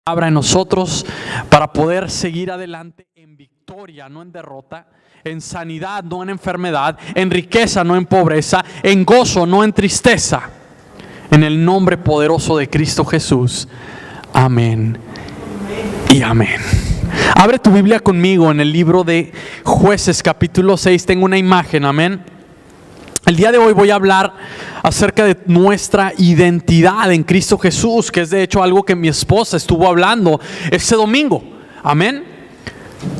Abra en nosotros para poder seguir adelante en victoria, no en derrota, en sanidad, no en enfermedad, en riqueza, no en pobreza, en gozo, no en tristeza. En el nombre poderoso de Cristo Jesús. Amén y amén. Abre tu Biblia conmigo en el libro de Jueces capítulo 6. Tengo una imagen, amén. El día de hoy voy a hablar acerca de nuestra identidad en Cristo Jesús, que es de hecho algo que mi esposa estuvo hablando este domingo. Amén.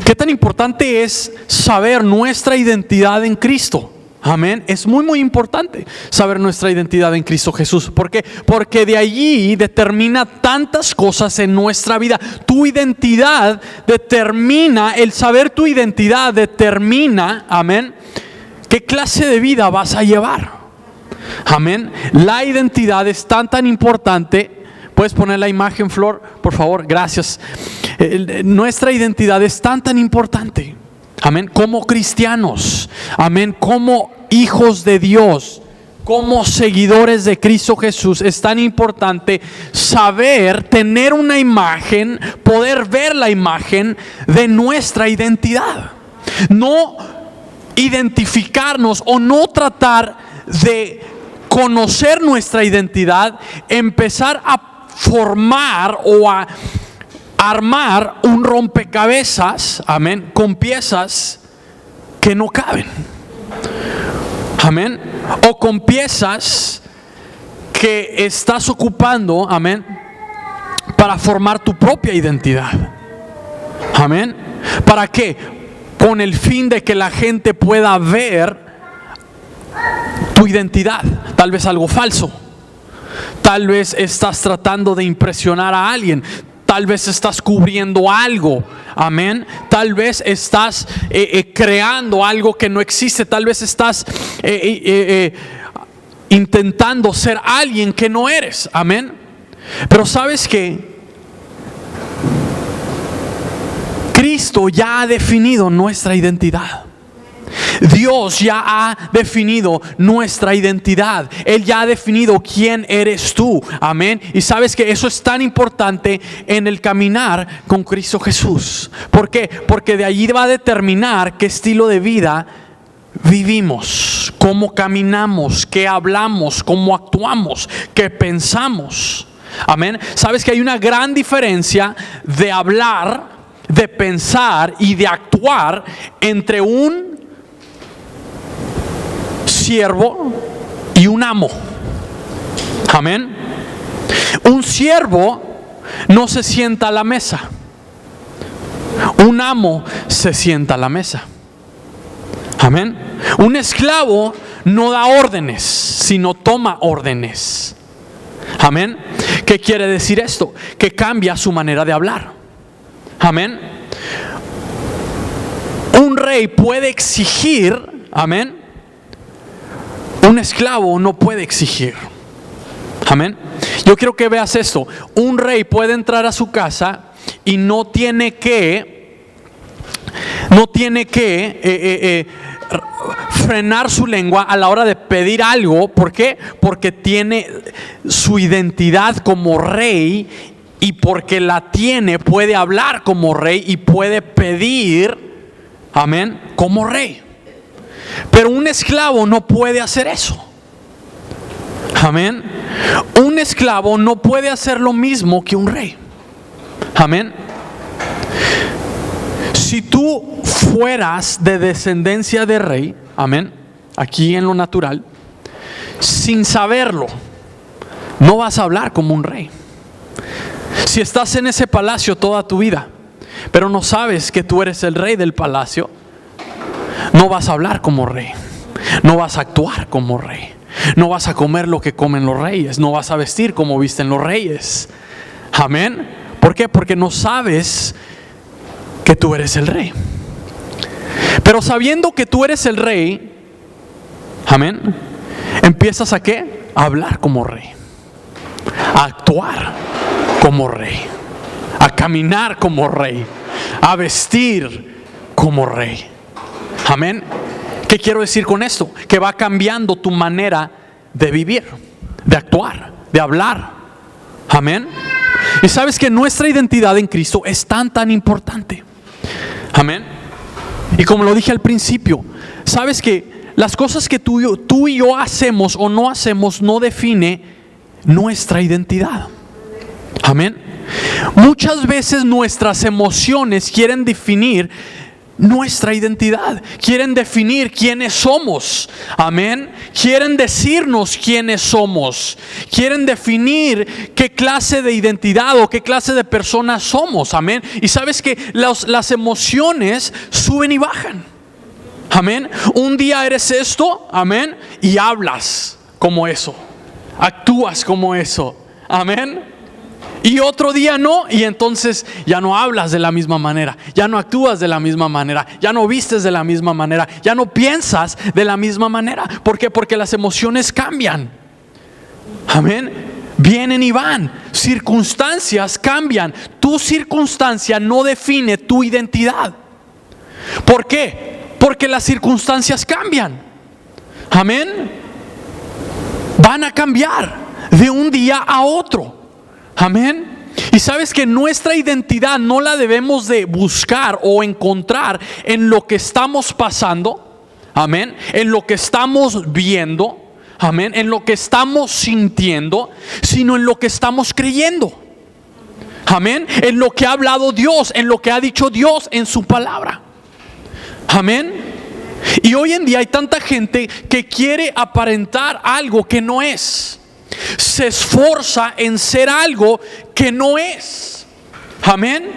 ¿Qué tan importante es saber nuestra identidad en Cristo? Amén. Es muy importante saber nuestra identidad en Cristo Jesús. ¿Por qué? Porque de allí determina tantas cosas en nuestra vida. Tu identidad determina, el saber tu identidad determina, amén, ¿qué clase de vida vas a llevar? Amén. La identidad es tan importante. ¿Puedes poner la imagen, Flor? Por favor, gracias. Nuestra identidad es tan importante. Amén. Como cristianos. Amén. Como hijos de Dios. Como seguidores de Cristo Jesús. Es tan importante saber, tener una imagen, poder ver la imagen de nuestra identidad. No identificarnos o no tratar de conocer nuestra identidad, empezar a formar o a armar un rompecabezas, amén, con piezas que no caben, amén, o con piezas que estás ocupando, amén, para formar tu propia identidad, amén. ¿Para qué? Con el fin de que la gente pueda ver tu identidad. Tal vez algo falso. Tal vez estás tratando de impresionar a alguien. Tal vez estás cubriendo algo. Amén. Tal vez estás creando algo que no existe. Tal vez estás intentando ser alguien que no eres. Amén. Pero ¿sabes qué? Cristo ya ha definido nuestra identidad. Dios ya ha definido nuestra identidad. Él ya ha definido quién eres tú. Amén. Y sabes que eso es tan importante en el caminar con Cristo Jesús. ¿Por qué? Porque de allí va a determinar qué estilo de vida vivimos, cómo caminamos, qué hablamos, cómo actuamos, qué pensamos. Amén. Sabes que hay una gran diferencia de hablar, de pensar y de actuar entre un siervo y un amo. Amén. Un siervo no se sienta a la mesa. Un amo se sienta a la mesa. Amén. Un esclavo no da órdenes, sino toma órdenes. Amén. ¿Qué quiere decir esto? Que cambia su manera de hablar. Amén. Un rey puede exigir, amén. Un esclavo no puede exigir. Amén. Yo quiero que veas esto. Un rey puede entrar a su casa y no tiene que frenar su lengua a la hora de pedir algo. ¿Por qué? Porque tiene su identidad como rey. Y porque la tiene, puede hablar como rey y puede pedir, amén, como rey. Pero un esclavo no puede hacer eso. Amén. Un esclavo no puede hacer lo mismo que un rey. Amén. Si tú fueras de descendencia de rey, amén, aquí en lo natural, sin saberlo, no vas a hablar como un rey. Si estás en ese palacio toda tu vida, pero no sabes que tú eres el rey del palacio, no vas a hablar como rey, no vas a actuar como rey, no vas a comer lo que comen los reyes, no vas a vestir como visten los reyes. Amén. ¿Por qué? Porque no sabes que tú eres el rey. Pero sabiendo que tú eres el rey, amén, empiezas a ¿qué? A hablar como rey, a actuar como rey, a caminar como rey, a vestir como rey. Amén. ¿Qué quiero decir con esto? Que va cambiando tu manera de vivir, de actuar, de hablar. Amén. Y sabes que nuestra identidad en Cristo es tan importante. Amén. Y como lo dije al principio, sabes que las cosas que tú y yo hacemos o no hacemos no define nuestra identidad. Amén. Muchas veces nuestras emociones quieren definir nuestra identidad, quieren definir quiénes somos. Amén. Quieren decirnos quiénes somos, quieren definir qué clase de identidad o qué clase de personas somos. Amén. Y sabes que las emociones suben y bajan. Amén. Un día eres esto, amén, y hablas como eso, actúas como eso. Amén. Y otro día no, y entonces ya no hablas de la misma manera, ya no actúas de la misma manera, ya no vistes de la misma manera, ya no piensas de la misma manera. ¿Por qué? Porque las emociones cambian. Amén. Vienen y van, circunstancias cambian. Tu circunstancia no define tu identidad. ¿Por qué? Porque las circunstancias cambian. Amén. Van a cambiar de un día a otro. Amén. Y sabes que nuestra identidad no la debemos de buscar o encontrar en lo que estamos pasando. Amén. En lo que estamos viendo. Amén. En lo que estamos sintiendo, sino en lo que estamos creyendo. Amén. En lo que ha hablado Dios, en lo que ha dicho Dios en su palabra. Amén. Y hoy en día hay tanta gente que quiere aparentar algo que no es. Se esfuerza en ser algo que no es. Amén.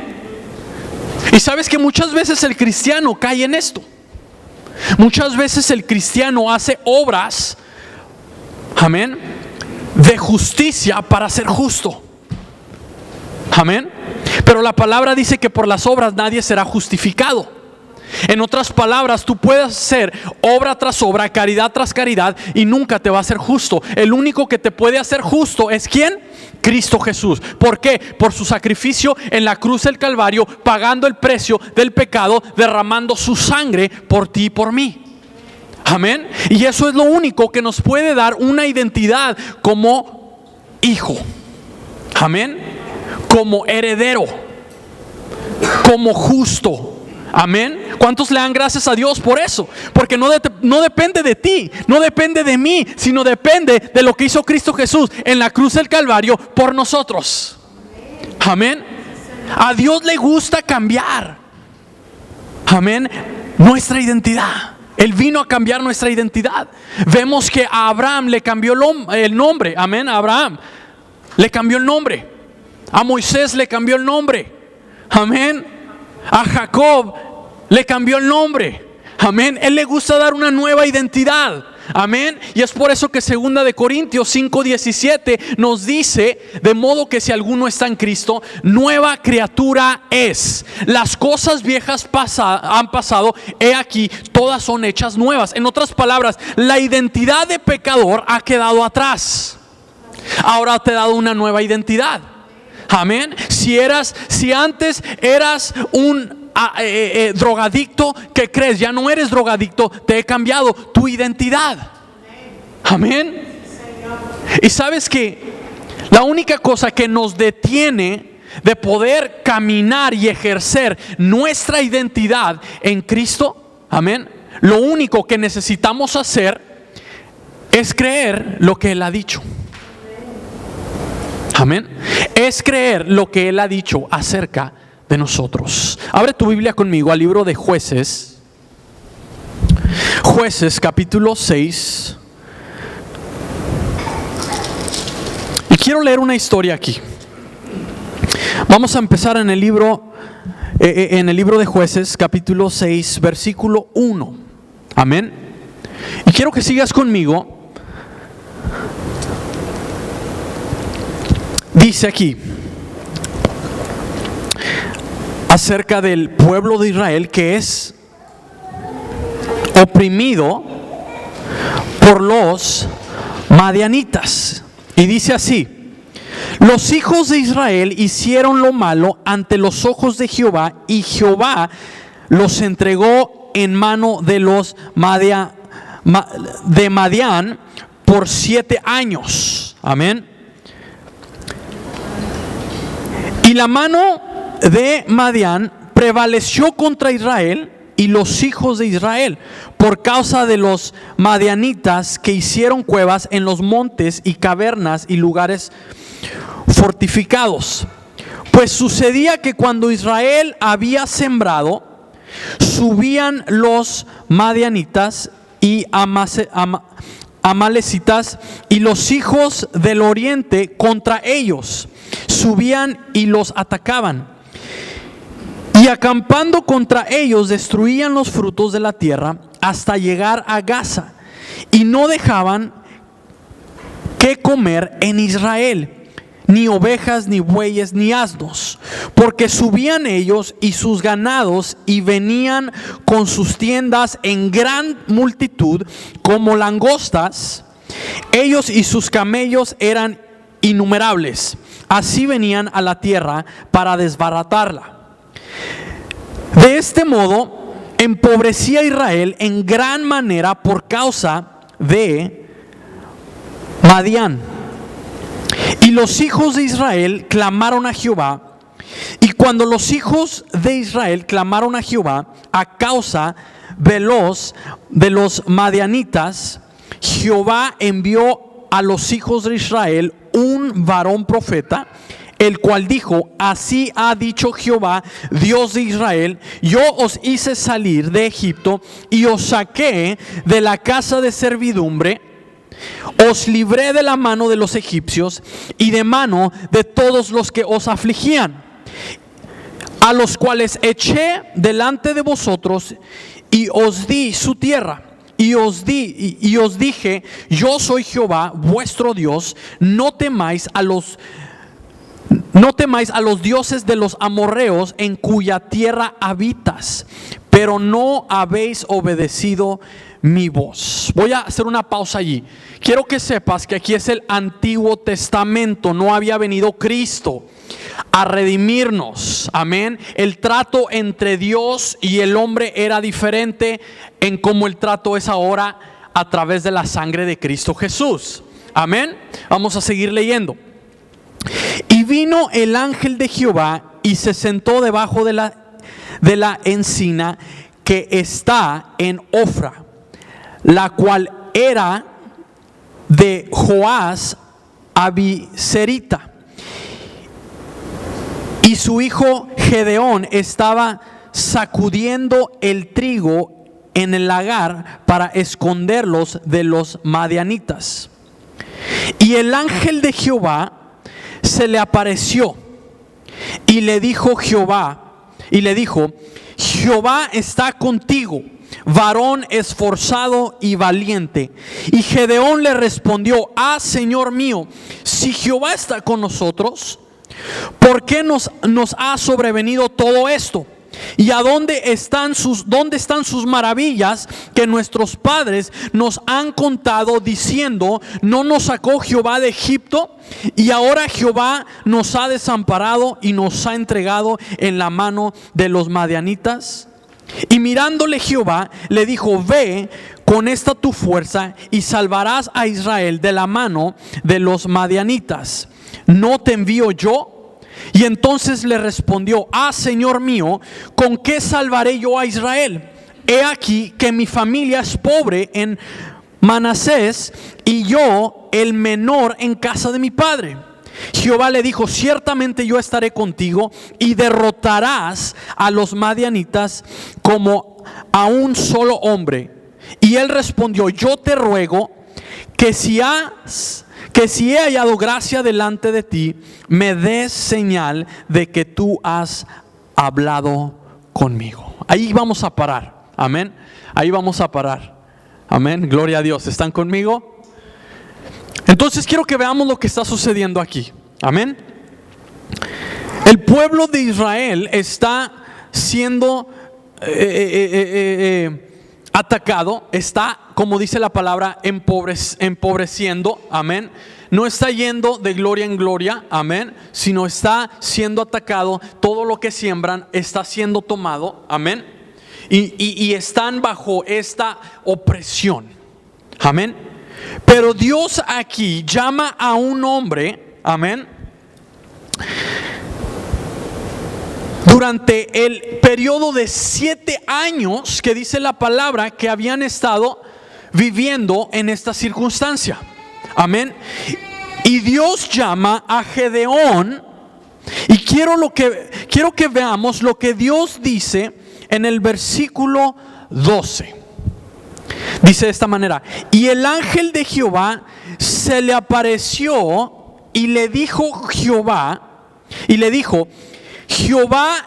Y sabes que muchas veces el cristiano cae en esto. Muchas veces el cristiano hace obras, amén, de justicia para ser justo. Amén. Pero la palabra dice que por las obras nadie será justificado. En otras palabras, tú puedes hacer obra tras obra, caridad tras caridad, y nunca te va a hacer justo. El único que te puede hacer justo es ¿quién? Cristo Jesús. ¿Por qué? Por su sacrificio en la cruz del Calvario, pagando el precio del pecado, derramando su sangre por ti y por mí. Amén. Y eso es lo único que nos puede dar una identidad como hijo. Amén. Como heredero, como justo. Amén. ¿Cuántos le dan gracias a Dios por eso? Porque no depende de ti, no depende de mí, sino depende de lo que hizo Cristo Jesús en la cruz del Calvario por nosotros. Amén. A Dios le gusta cambiar, amén, nuestra identidad. Él vino a cambiar nuestra identidad. Vemos que a Abraham le cambió el nombre. Amén. A Abraham le cambió el nombre. A Moisés le cambió el nombre. Amén. A Jacob le cambió el nombre. Amén. Él le gusta dar una nueva identidad. Amén. Y es por eso que 2 de Corintios 5:17 nos dice: de modo que si alguno está en Cristo, nueva criatura es. Las cosas viejas han pasado, he aquí, todas son hechas nuevas. En otras palabras, la identidad de pecador ha quedado atrás. Ahora te he dado una nueva identidad. Amén. Si antes eras un drogadicto, ¿qué crees? Ya no eres drogadicto, te he cambiado tu identidad. Amén. Y sabes que la única cosa que nos detiene de poder caminar y ejercer nuestra identidad en Cristo, amén, lo único que necesitamos hacer es creer lo que Él ha dicho. Amén. Es creer lo que Él ha dicho acerca de nosotros. Abre tu Biblia conmigo al libro de Jueces. Jueces capítulo 6. Y quiero leer una historia aquí. Vamos a empezar en el libro de Jueces capítulo 6 versículo 1. Amén. Y quiero que sigas conmigo. Dice aquí acerca del pueblo de Israel que es oprimido por los madianitas. Y dice así: los hijos de Israel hicieron lo malo ante los ojos de Jehová, y Jehová los entregó en mano de los de Madián por 7 años. Amén. Y la mano de Madián prevaleció contra Israel y los hijos de Israel, por causa de los madianitas que hicieron cuevas en los montes y cavernas y lugares fortificados. Pues sucedía que cuando Israel había sembrado, subían los madianitas y amalecitas y los hijos del oriente contra ellos, subían y los atacaban. Y acampando contra ellos destruían los frutos de la tierra hasta llegar a Gaza, y no dejaban que comer en Israel, ni ovejas, ni bueyes, ni asnos, porque subían ellos y sus ganados y venían con sus tiendas en gran multitud como langostas. Ellos y sus camellos eran innumerables. Así venían a la tierra para desbaratarla. De este modo empobrecía Israel en gran manera por causa de Madián. Y los hijos de Israel clamaron a Jehová. Y cuando los hijos de Israel clamaron a Jehová a causa de los madianitas, Jehová envió a los hijos de Israel un varón profeta, el cual dijo: así ha dicho Jehová, Dios de Israel: yo os hice salir de Egipto y os saqué de la casa de servidumbre, os libré de la mano de los egipcios y de mano de todos los que os afligían, a los cuales eché delante de vosotros y os di su tierra. Y os dije: yo soy Jehová vuestro Dios, no temáis a los dioses de los amorreos en cuya tierra habitas, pero no habéis obedecido mi voz. Voy a hacer una pausa allí. Quiero que sepas que aquí es el Antiguo Testamento, no había venido Cristo a redimirnos, amén. El trato entre Dios y el hombre era diferente en cómo el trato es ahora a través de la sangre de Cristo Jesús, amén. Vamos a seguir leyendo. Y vino el ángel de Jehová y se sentó debajo de la encina que está en Ofra, la cual era de Joás Abiserita. Y su hijo Gedeón estaba sacudiendo el trigo en el lagar para esconderlos de los madianitas. Y el ángel de Jehová se le apareció y le dijo Jehová está contigo, varón esforzado y valiente. Y Gedeón le respondió: Señor mío, si Jehová está con nosotros, ¿por qué nos ha sobrevenido todo esto? ¿Y dónde están sus maravillas que nuestros padres nos han contado, diciendo: no nos sacó Jehová de Egipto? Y ahora Jehová nos ha desamparado y nos ha entregado en la mano de los madianitas. Y mirándole Jehová le dijo: ve con esta tu fuerza y salvarás a Israel de la mano de los madianitas. ¿No te envío yo? Y entonces le respondió: Señor mío, ¿con qué salvaré yo a Israel? He aquí que mi familia es pobre en Manasés y yo el menor en casa de mi padre. Jehová le dijo: ciertamente yo estaré contigo y derrotarás a los madianitas como a un solo hombre. Y él respondió: yo te ruego que si he hallado gracia delante de ti, me des señal de que tú has hablado conmigo. Ahí vamos a parar, amén. Ahí vamos a parar, amén. Gloria a Dios. ¿Están conmigo? Entonces quiero que veamos lo que está sucediendo aquí, amén. El pueblo de Israel está siendo atacado, está, como dice la palabra, empobreciendo, amén. No está yendo de gloria en gloria, amén, sino está siendo atacado. Todo lo que siembran está siendo tomado, amén. Y están bajo esta opresión, amén. Pero Dios aquí llama a un hombre, amén, durante el periodo de 7 años que dice la palabra que habían estado viviendo en esta circunstancia. Amén. Y Dios llama a Gedeón, y quiero que veamos lo que Dios dice en el versículo 12. Dice de esta manera: y el ángel de Jehová se le apareció y le dijo Jehová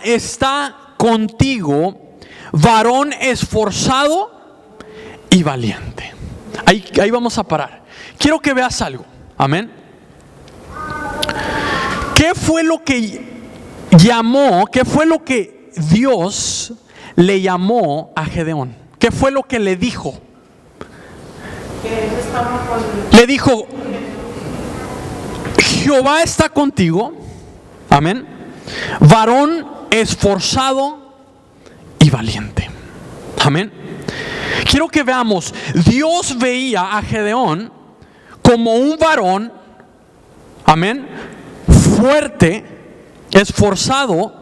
está contigo, varón esforzado y valiente. Ahí vamos a parar. Quiero que veas algo. Amén. ¿Qué fue lo que Dios le llamó a Gedeón? ¿Qué fue lo que le dijo? Le dijo: Jehová está contigo, amén, varón esforzado y valiente. Amén. Quiero que veamos, Dios veía a Gedeón como un varón, amén, fuerte, esforzado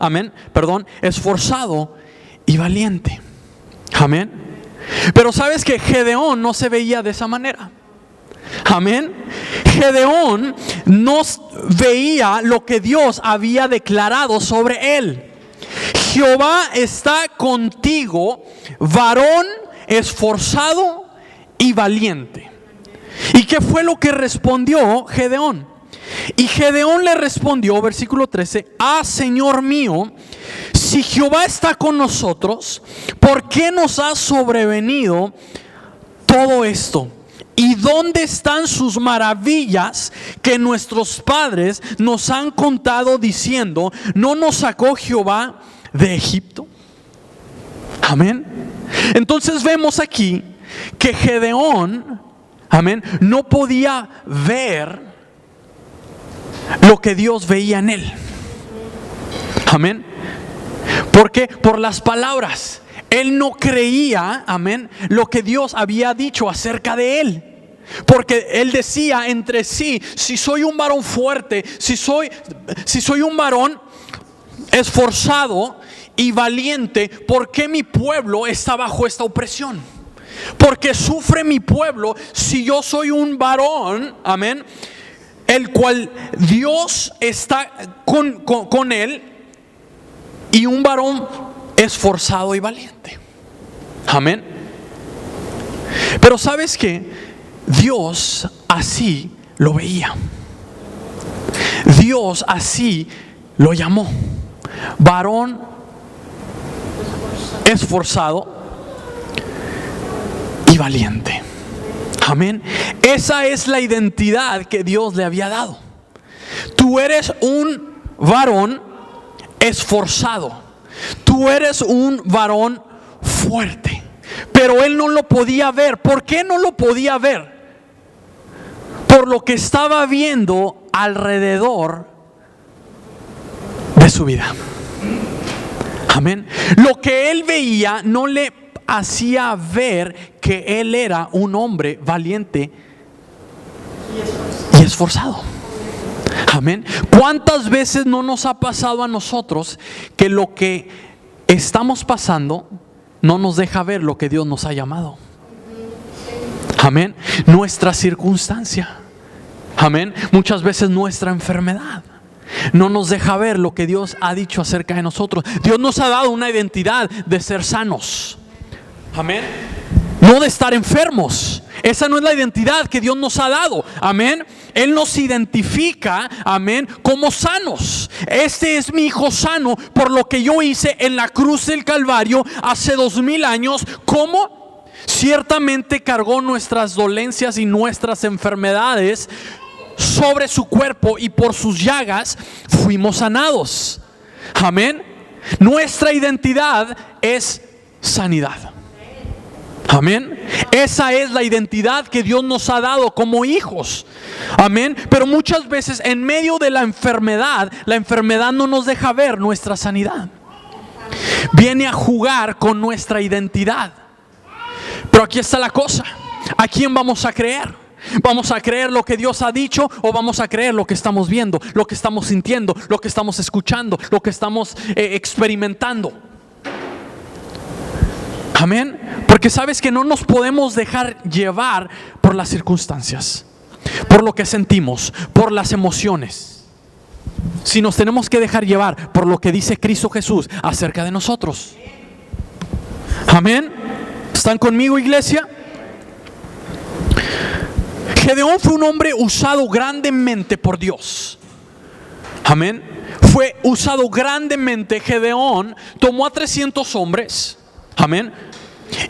y valiente. Amén. Pero sabes que Gedeón no se veía de esa manera. Amén. Gedeón no veía lo que Dios había declarado sobre él. Jehová está contigo, varón esforzado y valiente. ¿Y qué fue lo que respondió Gedeón? Y Gedeón le respondió, versículo 13: ah, Señor mío, si Jehová está con nosotros, ¿por qué nos ha sobrevenido todo esto? ¿Y dónde están sus maravillas que nuestros padres nos han contado diciendo: no nos sacó Jehová de Egipto? Amén. Entonces vemos aquí que Gedeón, amén, no podía ver lo que Dios veía en él. Amén. ¿Por qué? Por las palabras. Él no creía, amén, lo que Dios había dicho acerca de él. Porque él decía entre sí: si soy un varón fuerte, si soy un varón esforzado y valiente, ¿por qué mi pueblo está bajo esta opresión? ¿Por qué sufre mi pueblo si yo soy un varón, amén, el cual Dios está con él, y un varón esforzado y valiente? Amén. Pero ¿sabes qué? Dios así lo veía. Dios así lo llamó: varón esforzado y valiente. Amén. Esa es la identidad que Dios le había dado. Tú eres un varón esforzado. Tú eres un varón fuerte. Pero él no lo podía ver. ¿Por qué no lo podía ver? Por lo que estaba viendo alrededor de su vida. Amén. Lo que él veía no le hacía ver que él era un hombre valiente y esforzado. Amén. ¿Cuántas veces no nos ha pasado a nosotros que lo que estamos pasando no nos deja ver lo que Dios nos ha llamado? Amén. Nuestra circunstancia. Amén. Muchas veces nuestra enfermedad no nos deja ver lo que Dios ha dicho acerca de nosotros. Dios nos ha dado una identidad de ser sanos. Amén. No de estar enfermos. Esa no es la identidad que Dios nos ha dado. Amén. Él nos identifica, amén, como sanos. Este es mi hijo sano por lo que yo hice en la cruz del Calvario hace 2000 años. ¿Cómo? Ciertamente cargó nuestras dolencias y nuestras enfermedades sobre su cuerpo, y por sus llagas fuimos sanados. Amén. Nuestra identidad es sanidad. Amén. Esa es la identidad que Dios nos ha dado como hijos. Amén. Pero muchas veces en medio de la enfermedad no nos deja ver nuestra sanidad. Viene a jugar con nuestra identidad. Pero aquí está la cosa: ¿a quién vamos a creer? ¿Vamos a creer lo que Dios ha dicho o vamos a creer lo que estamos viendo, lo que estamos sintiendo, lo que estamos escuchando, lo que estamos experimentando? Amén. Porque sabes que no nos podemos dejar llevar por las circunstancias, por lo que sentimos, por las emociones. Si nos tenemos que dejar llevar por lo que dice Cristo Jesús acerca de nosotros. Amén. ¿Están conmigo, iglesia? Gedeón fue un hombre usado grandemente por Dios. Amén. Fue usado grandemente. Gedeón tomó a 300 hombres. Amén.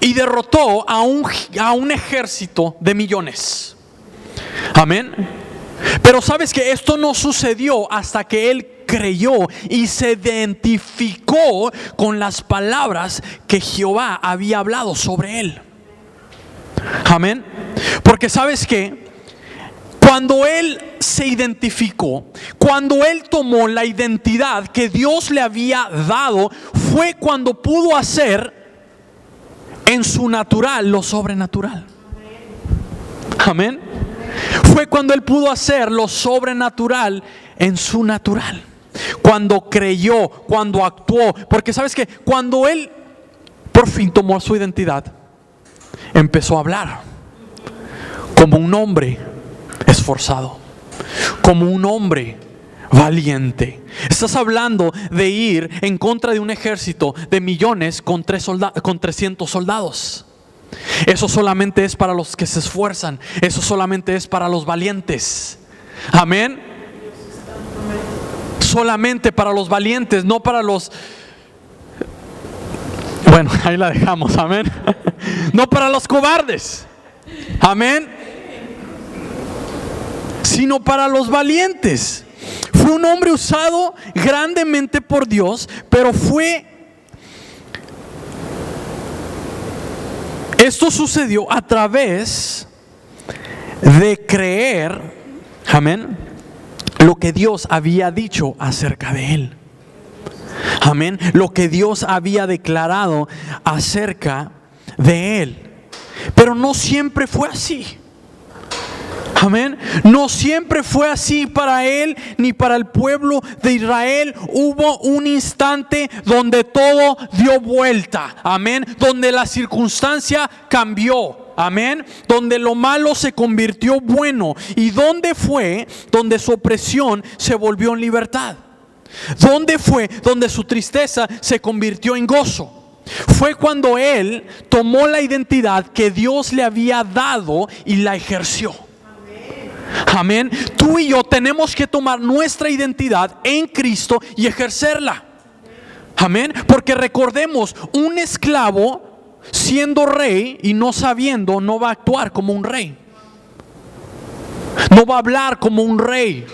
Y derrotó a un ejército de millones. Amén. Pero sabes que esto no sucedió hasta que él creyó y se identificó con las palabras que Jehová había hablado sobre él. Amén. Porque sabes que cuando él se identificó, cuando él tomó la identidad que Dios le había dado, fue cuando pudo hacer en su natural lo sobrenatural. Amén. Fue cuando él pudo hacer lo sobrenatural en su natural. Cuando creyó, cuando actuó. Porque sabes que cuando él por fin tomó su identidad, empezó a hablar como un hombre esforzado, como un hombre valiente. Estás hablando de ir en contra de un ejército de millones con 300 soldados. Eso solamente es para los que se esfuerzan. Eso solamente es para los valientes. Amén. Solamente para los valientes, no para los... Bueno, ahí la dejamos. Amén. No para los cobardes. Amén. Sino para los valientes. Fue un hombre usado grandemente por Dios, pero esto sucedió a través de creer, amén, lo que Dios había dicho acerca de él. Amén. Lo que Dios había declarado acerca de él. Pero no siempre fue así. Amén. No siempre fue así para él ni para el pueblo de Israel. Hubo un instante donde todo dio vuelta. Amén. Donde la circunstancia cambió. Amén. Donde lo malo se convirtió bueno. ¿Y dónde fue donde su opresión se volvió en libertad? ¿Dónde fue donde su tristeza se convirtió en gozo? Fue cuando él tomó la identidad que Dios le había dado y la ejerció. Amén. Tú y yo tenemos que tomar nuestra identidad en Cristo y ejercerla. Amén. Porque recordemos, un esclavo siendo rey y no sabiendo, no va a actuar como un rey. No va a hablar como un rey.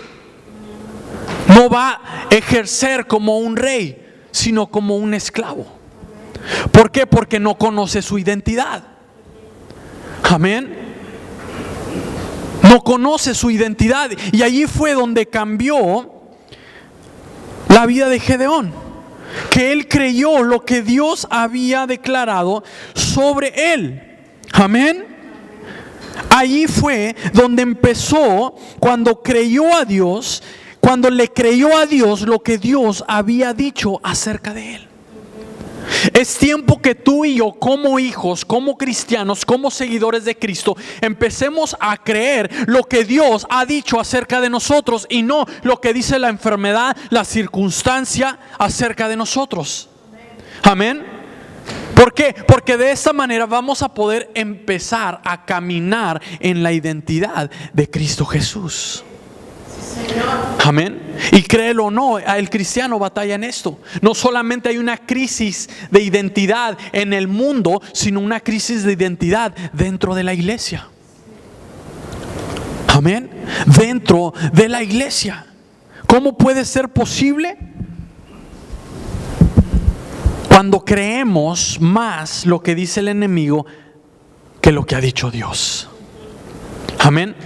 No va a ejercer como un rey, sino como un esclavo. ¿Por qué? Porque no conoce su identidad. Amén. No conoce su identidad. Y allí fue donde cambió la vida de Gedeón. Que él creyó lo que Dios había declarado sobre él. Amén. Allí fue donde empezó, cuando creyó a Dios, cuando le creyó a Dios lo que Dios había dicho acerca de él. Es tiempo que tú y yo, como hijos, como cristianos, como seguidores de Cristo, empecemos a creer lo que Dios ha dicho acerca de nosotros y no lo que dice la enfermedad, la circunstancia acerca de nosotros. Amén. ¿Por qué? Porque de esta manera vamos a poder empezar a caminar en la identidad de Cristo Jesús. Amén. Y créelo o no, el cristiano batalla en esto. No solamente hay una crisis de identidad en el mundo, sino una crisis de identidad dentro de la iglesia. Amén. Dentro de la iglesia. ¿Cómo puede ser posible? Cuando creemos más lo que dice el enemigo que lo que ha dicho Dios. Amén.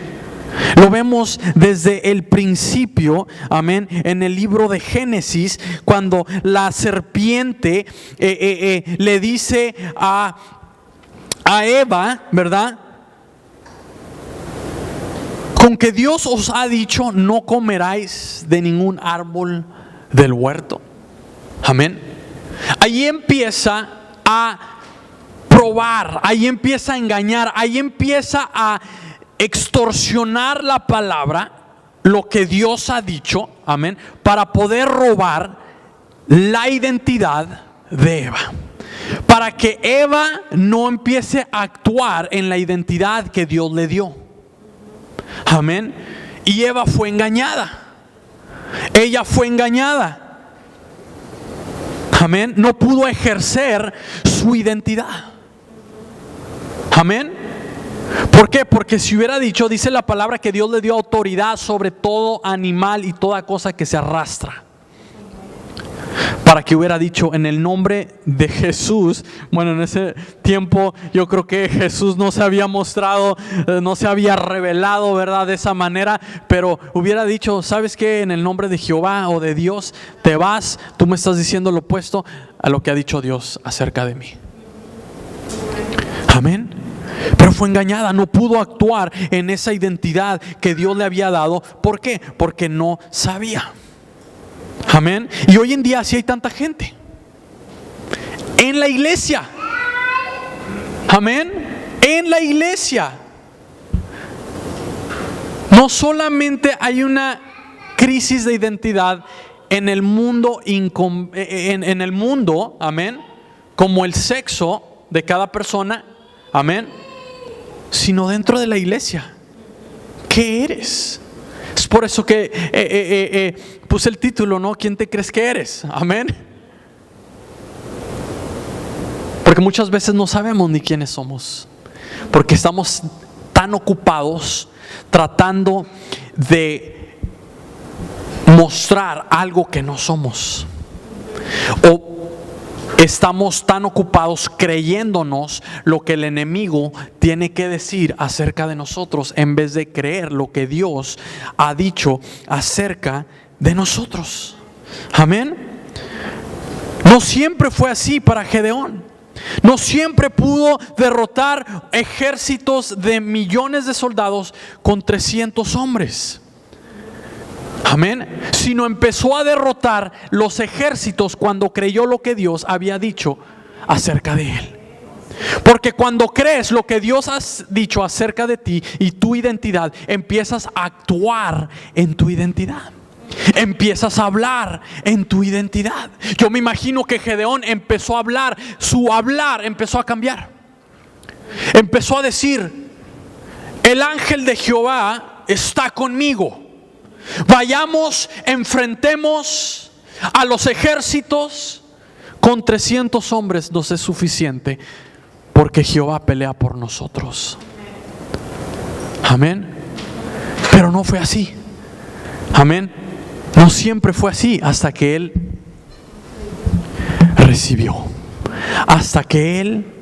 Lo vemos desde el principio, amén, en el libro de Génesis, cuando la serpiente le dice a Eva, ¿verdad? con que Dios os ha dicho: no comeráis de ningún árbol del huerto. Amén. Ahí empieza a probar, ahí empieza a engañar, ahí empieza a extorsionar la palabra, lo que Dios ha dicho, amén, para poder robar la identidad de Eva, para que Eva no empiece a actuar en la identidad que Dios le dio. Amén. Y Eva fue engañada. Ella fue engañada. Amén. No pudo ejercer su identidad. Amén. ¿Por qué? Porque si hubiera dicho, dice la palabra que Dios le dio autoridad sobre todo animal y toda cosa que se arrastra. Para que hubiera dicho: en el nombre de Jesús. Bueno, en ese tiempo yo creo que Jesús no se había mostrado, no se había revelado, ¿verdad?, de esa manera. Pero hubiera dicho: ¿sabes qué? En el nombre de Jehová o de Dios te vas. Tú me estás diciendo lo opuesto a lo que ha dicho Dios acerca de mí. Amén. Pero fue engañada, no pudo actuar en esa identidad que Dios le había dado. ¿Por qué? Porque no sabía. Amén. Y hoy en día así hay tanta gente en la iglesia. Amén. En la iglesia no solamente hay una crisis de identidad en el mundo, en el mundo, amén, como el sexo de cada persona, amén, sino dentro de la iglesia. ¿Qué eres? Es por eso que puse el título, ¿no? ¿Quién te crees que eres? Amén. Porque muchas veces no sabemos ni quiénes somos, porque estamos tan ocupados tratando de mostrar algo que no somos, o estamos tan ocupados creyéndonos lo que el enemigo tiene que decir acerca de nosotros, en vez de creer lo que Dios ha dicho acerca de nosotros. Amén. No siempre fue así para Gedeón. No siempre pudo derrotar ejércitos de millones de soldados con 300 hombres. Amén. Sino empezó a derrotar los ejércitos cuando creyó lo que Dios había dicho acerca de él. Porque cuando crees lo que Dios ha dicho acerca de ti y tu identidad, empiezas a actuar en tu identidad. Empiezas a hablar en tu identidad. Yo me imagino que Gedeón empezó a hablar, su hablar empezó a cambiar. Empezó a decir: el ángel de Jehová está conmigo. Vayamos, enfrentemos a los ejércitos. Con 300 hombres nos es suficiente, porque Jehová pelea por nosotros. Amén. Pero no fue así. Amén. No siempre fue así, hasta que él recibió, hasta que él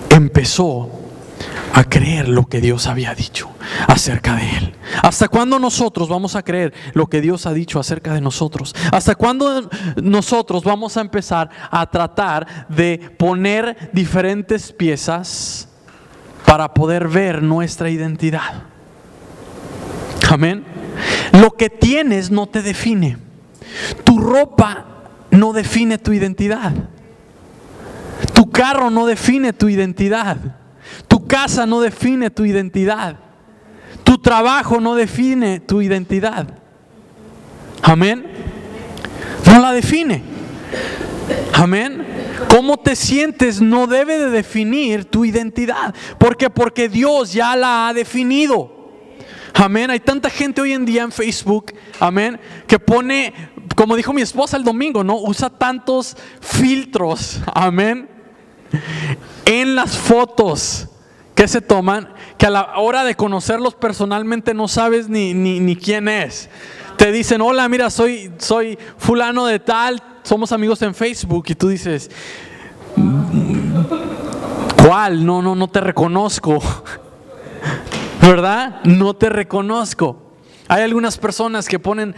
empezó a creer lo que Dios había dicho acerca de él. ¿Hasta cuándo nosotros vamos a creer lo que Dios ha dicho acerca de nosotros? ¿Hasta cuándo nosotros vamos a empezar a tratar de poner diferentes piezas para poder ver nuestra identidad? Amén. Lo que tienes no te define. Tu ropa no define tu identidad. Tu carro no define tu identidad. Tu casa no define tu identidad. Tu trabajo no define tu identidad. Amén. No la define. Amén. Cómo te sientes no debe de definir tu identidad. ¿Por qué? Porque Dios ya la ha definido. Amén. Hay tanta gente hoy en día en Facebook, amén, que pone, como dijo mi esposa el domingo, ¿no? Usa tantos filtros, amén, en las fotos que se toman, que a la hora de conocerlos personalmente no sabes ni quién es. Te dicen: hola, mira, soy fulano de tal, somos amigos en Facebook, y tú dices: ¿cuál? No te reconozco. ¿Verdad? No te reconozco. Hay algunas personas que ponen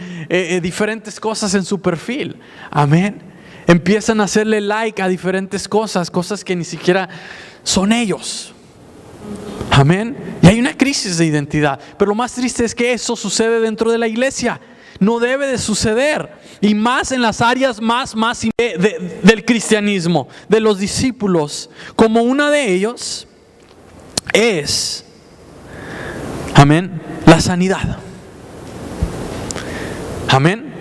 diferentes cosas en su perfil. Amén. Empiezan a hacerle like a diferentes cosas que ni siquiera son ellos. Amén. Y hay una crisis de identidad. Pero lo más triste es que eso sucede dentro de la iglesia. No debe de suceder. Y más en las áreas más del cristianismo, de los discípulos. Como una de ellos es, amén, la sanidad. Amén.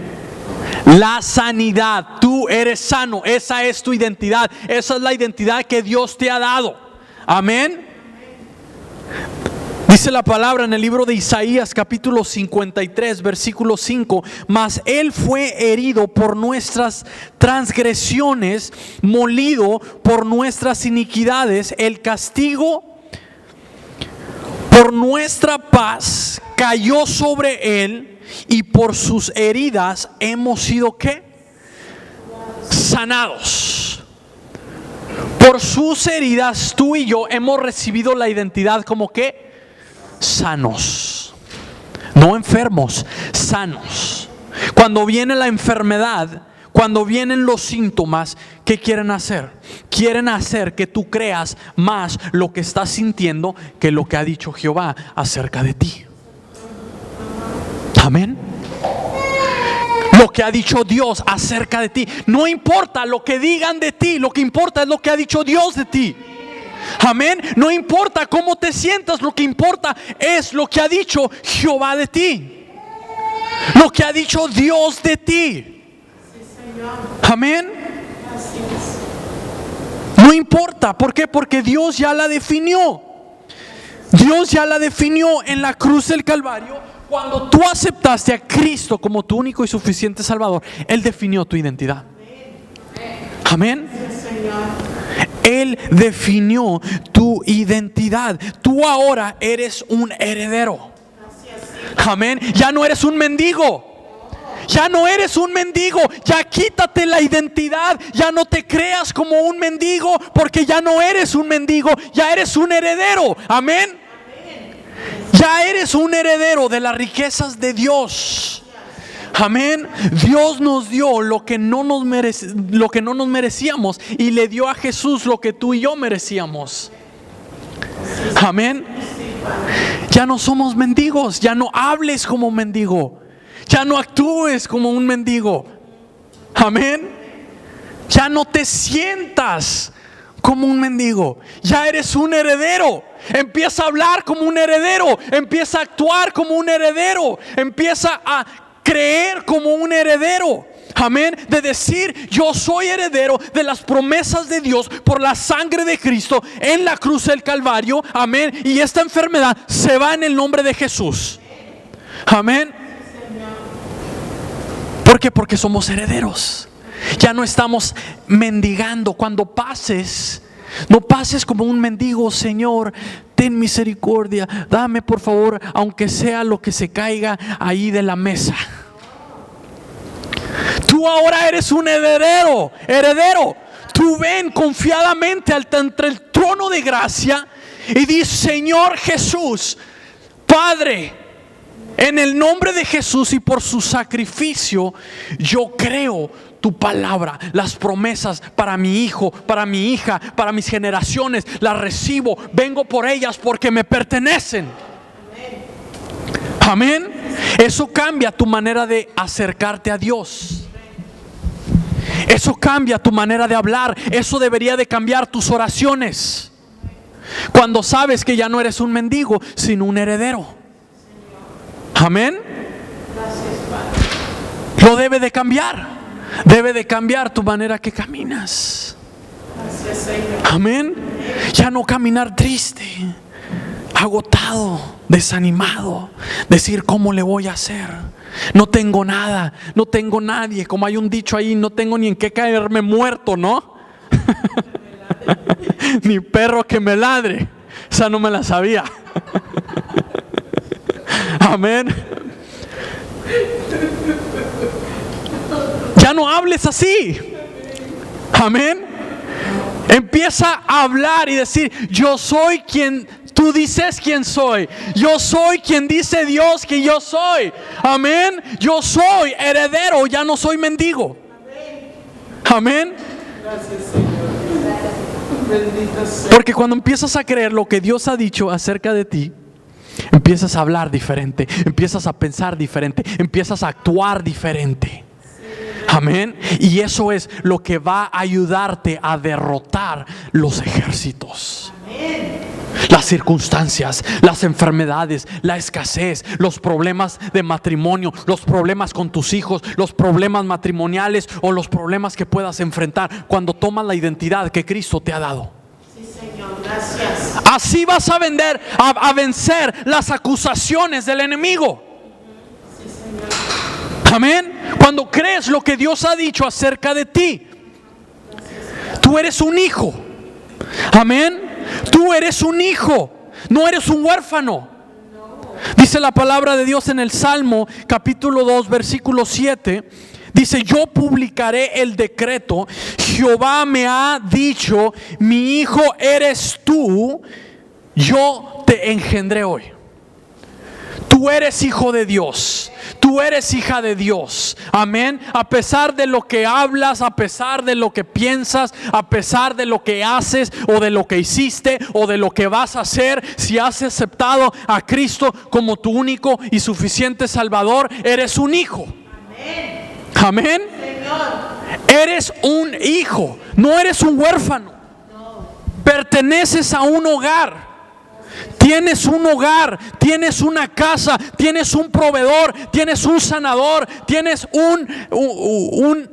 La sanidad. Tú eres sano. Esa es tu identidad. Esa es la identidad que Dios te ha dado. Amén. Dice la palabra en el libro de Isaías capítulo 53 versículo 5: mas Él fue herido por nuestras transgresiones, molido por nuestras iniquidades. El castigo por nuestra paz cayó sobre Él, y por sus heridas hemos sido ¿qué? Sanados. Por sus heridas tú y yo hemos recibido la identidad como ¿qué? Sanos. No enfermos, sanos. Cuando viene la enfermedad, cuando vienen los síntomas, ¿qué quieren hacer? Quieren hacer que tú creas más lo que estás sintiendo que lo que ha dicho Jehová acerca de ti. Amén. Lo que ha dicho Dios acerca de ti. No importa lo que digan de ti, lo que importa es lo que ha dicho Dios de ti. Amén. No importa cómo te sientas, lo que importa es lo que ha dicho Jehová de ti. Lo que ha dicho Dios de ti. Amén. No importa. ¿Por qué? Porque Dios ya la definió. Dios ya la definió en la cruz del Calvario. Cuando tú aceptaste a Cristo como tu único y suficiente Salvador, Él definió tu identidad. Amén. Él definió tu identidad. Tú ahora eres un heredero. Amén. Ya no eres un mendigo. Ya no eres un mendigo. Ya quítate la identidad. Ya no te creas como un mendigo, porque ya no eres un mendigo. Ya eres un heredero. Amén. Ya eres un heredero de las riquezas de Dios. Amén. Dios nos dio lo que no nos merecíamos, y le dio a Jesús lo que tú y yo merecíamos. Amén. Ya no somos mendigos. Ya no hables como un mendigo. Ya no actúes como un mendigo. Amén. Ya no te sientas como un mendigo. Ya eres un heredero. Empieza a hablar como un heredero. Empieza a actuar como un heredero. Empieza a creer como un heredero. Amén. De decir: yo soy heredero de las promesas de Dios por la sangre de Cristo en la cruz del Calvario. Amén. Y esta enfermedad se va en el nombre de Jesús. Amén. ¿Por qué? Porque somos herederos. Ya no estamos mendigando. Cuando pases, no pases como un mendigo. Señor, ten misericordia, dame por favor, aunque sea lo que se caiga ahí de la mesa. Tú ahora eres un heredero. Tú ven confiadamente ante el trono de gracia y di: Señor Jesús, Padre, en el nombre de Jesús y por su sacrificio, yo creo tu palabra, las promesas para mi hijo, para mi hija, para mis generaciones, las recibo. Vengo por ellas porque me pertenecen. Amén. Eso cambia tu manera de acercarte a Dios. Eso cambia tu manera de hablar. Eso debería de cambiar tus oraciones. Cuando sabes que ya no eres un mendigo, sino un heredero. Amén. Lo debe de cambiar. Debe de cambiar tu manera que caminas. Amén. Ya no caminar triste, agotado, desanimado, decir: ¿cómo le voy a hacer? No tengo nada, no tengo nadie. Como hay un dicho ahí: no tengo ni en qué caerme muerto, ¿no? Ni perro que me ladre. Esa no me la sabía. Amén. Ya no hables así. Amén. Empieza a hablar y decir: yo soy quien tú dices quién soy. Yo soy quien dice Dios que yo soy. Amén. Yo soy heredero, ya no soy mendigo. Amén. Gracias, Señor. Bendito sea. Porque cuando empiezas a creer lo que Dios ha dicho acerca de ti, empiezas a hablar diferente, empiezas a pensar diferente, empiezas a actuar diferente. Amén. Y eso es lo que va a ayudarte a derrotar los ejércitos. Las circunstancias, las enfermedades, la escasez, los problemas de matrimonio, los problemas con tus hijos, los problemas matrimoniales o los problemas que puedas enfrentar cuando tomas la identidad que Cristo te ha dado. Sí, Señor, gracias. Así vas a vencer las acusaciones del enemigo. Sí, Señor. Amén. Cuando crees lo que Dios ha dicho acerca de ti, tú eres un hijo. Amén. Tú eres un hijo, no eres un huérfano. Dice la palabra de Dios en el Salmo capítulo 2 versículo 7. Dice: yo publicaré el decreto, Jehová me ha dicho, mi hijo eres tú, yo te engendré hoy. Tú eres hijo de Dios, tú eres hija de Dios. Amén. A pesar de lo que hablas, a pesar de lo que piensas, a pesar de lo que haces o de lo que hiciste o de lo que vas a hacer, si has aceptado a Cristo como tu único y suficiente Salvador, eres un hijo. Amén. Amén. Señor. Eres un hijo, no eres un huérfano. No. Perteneces a un hogar. Tienes un hogar, tienes una casa, tienes un proveedor, tienes un sanador, tienes un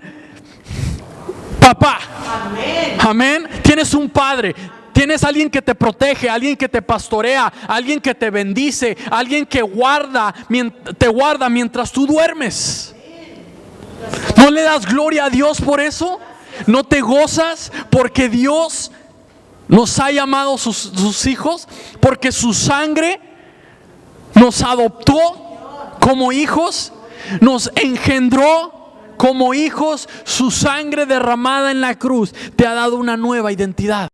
papá. Amén. Amén. Tienes un padre. Tienes alguien que te protege, alguien que te pastorea, alguien que te bendice, alguien que te guarda mientras tú duermes. ¿No le das gloria a Dios por eso? ¿No te gozas porque Dios nos ha llamado sus hijos? Porque su sangre nos adoptó como hijos, nos engendró como hijos. Su sangre derramada en la cruz te ha dado una nueva identidad.